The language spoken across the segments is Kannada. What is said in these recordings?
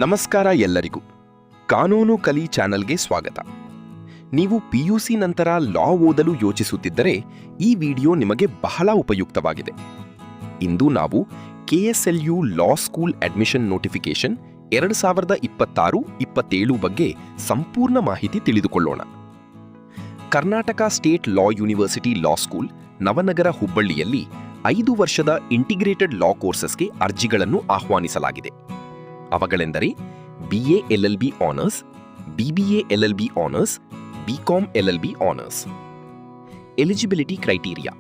ನಮಸ್ಕಾರ ಎಲ್ಲರಿಗೂ. ಕಾನೂನು ಕಲಿ ಚಾನೆಲ್ಗೆ ಸ್ವಾಗತ. ನೀವು PUC ನಂತರ ಲಾ ಓದಲು ಯೋಚಿಸುತ್ತಿದ್ದರೆ ಈ ವಿಡಿಯೋ ನಿಮಗೆ ಬಹಳ ಉಪಯುಕ್ತವಾಗಿದೆ. ಇಂದು ನಾವು KSLU law school admission notification 2026-27 ಬಗ್ಗೆ ಸಂಪೂರ್ಣ ಮಾಹಿತಿ ತಿಳಿದುಕೊಳ್ಳೋಣ. ಕರ್ನಾಟಕ ಸ್ಟೇಟ್ ಲಾ ಯೂನಿವರ್ಸಿಟಿ ಲಾ ಸ್ಕೂಲ್ ನವನಗರ ಹುಬ್ಬಳ್ಳಿಯಲ್ಲಿ 5 ವರ್ಷದ ಇಂಟಿಗ್ರೇಟೆಡ್ ಲಾ ಕೋರ್ಸಸ್ಗೆ ಅರ್ಜಿಗಳನ್ನು ಆಹ್ವಾನಿಸಲಾಗಿದೆ. ಅವುಗಳೆಂದರೆ BA LLB honours, BBA LLB honours, BCom LLB honours. Eligibility criteria: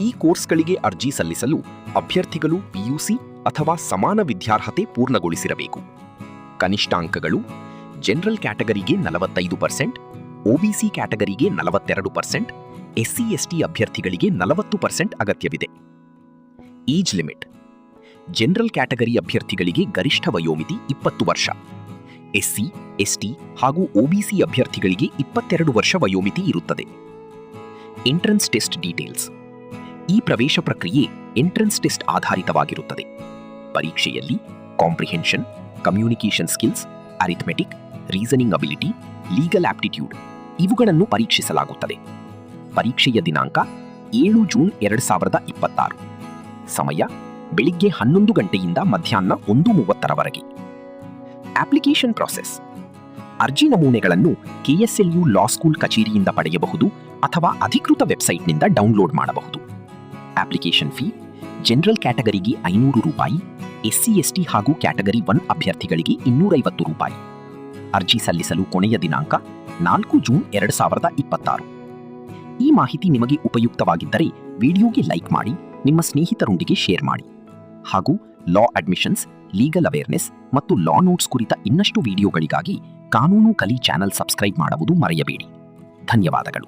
ಈ ಕೋರ್ಸ್ಗಳಿಗೆ ಅರ್ಜಿ ಸಲ್ಲಿಸಲು ಅಭ್ಯರ್ಥಿಗಳು PUC ಅಥವಾ ಸಮಾನ ವಿದ್ಯಾರ್ಹತೆ ಪೂರ್ಣಗೊಳಿಸಿರಬೇಕು. ಕನಿಷ್ಠಾಂಕಗಳು: ಜನರಲ್ ಕ್ಯಾಟಗರಿಗೆ 45%, OBC ಕ್ಯಾಟಗರಿಗೆ 42%, SC/ST ಅಭ್ಯರ್ಥಿಗಳಿಗೆ 40% ಅಗತ್ಯವಿದೆ. ಏಜ್ ಲಿಮಿಟ್: ಜನರಲ್ ಕ್ಯಾಟಗರಿ ಅಭ್ಯರ್ಥಿಗಳಿಗೆ ಗರಿಷ್ಠ ವಯೋಮಿತಿ 20 ವರ್ಷ, SC, ST ಹಾಗೂ OBC ಅಭ್ಯರ್ಥಿಗಳಿಗೆ 22 ವರ್ಷ ವಯೋಮಿತಿ ಇರುತ್ತದೆ. ಎಂಟ್ರೆನ್ಸ್ ಟೆಸ್ಟ್ ಡೀಟೇಲ್ಸ್: ಈ ಪ್ರವೇಶ ಪ್ರಕ್ರಿಯೆ ಎಂಟ್ರೆನ್ಸ್ ಟೆಸ್ಟ್ ಆಧಾರಿತವಾಗಿರುತ್ತದೆ. ಪರೀಕ್ಷೆಯಲ್ಲಿ comprehension, communication skills, arithmetic, reasoning ability, legal aptitude ಇವುಗಳನ್ನು ಪರೀಕ್ಷಿಸಲಾಗುತ್ತದೆ. ಪರೀಕ್ಷೆಯ ದಿನಾಂಕ 7 ಜೂನ್ 2026. ಸಮಯ ಬೆಳಿಗ್ಗೆ 11 ಗಂಟೆಯಿಂದ ಮಧ್ಯಾಹ್ನ 1:30 ಅಪ್ಲಿಕೇಶನ್ ಪ್ರಾಸೆಸ್: ಅರ್ಜಿ ನಮೂನೆಗಳನ್ನು KSLU ಲಾ ಸ್ಕೂಲ್ ಕಚೇರಿಯಿಂದ ಪಡೆಯಬಹುದು ಅಥವಾ ಅಧಿಕೃತ ವೆಬ್ಸೈಟ್ನಿಂದ ಡೌನ್ಲೋಡ್ ಮಾಡಬಹುದು. ಅಪ್ಲಿಕೇಶನ್ ಫೀ: ಜನರಲ್ ಕ್ಯಾಟಗರಿಗೆ 500 ರೂಪಾಯಿ, SC/ST ಹಾಗೂ ಕ್ಯಾಟಗರಿ 1 ಅಭ್ಯರ್ಥಿಗಳಿಗೆ 250 ರೂಪಾಯಿ. ಅರ್ಜಿ ಸಲ್ಲಿಸಲು ಕೊನೆಯ ದಿನಾಂಕ 4 ಜೂನ್ 2026. ಈ ಮಾಹಿತಿ ನಿಮಗೆ ಉಪಯುಕ್ತವಾಗಿದ್ದರೆ ವಿಡಿಯೋಗೆ ಲೈಕ್ ಮಾಡಿ, ನಿಮ್ಮ ಸ್ನೇಹಿತರೊಂದಿಗೆ ಶೇರ್ ಮಾಡಿ ಹಾಗೂ ಲಾ ಅಡ್ಮಿಷನ್ಸ್, ಲೀಗಲ್ ಅವೇರ್ನೆಸ್ ಮತ್ತು ಲಾ ನೋಟ್ಸ್ ಕುರಿತ ಇನ್ನಷ್ಟು ವಿಡಿಯೋಗಳಿಗಾಗಿ ಕಾನೂನು ಕಲಿ ಚಾನೆಲ್ ಸಬ್ಸ್ಕ್ರೈಬ್ ಮಾಡುವುದು ಮರೆಯಬೇಡಿ. ಧನ್ಯವಾದಗಳು.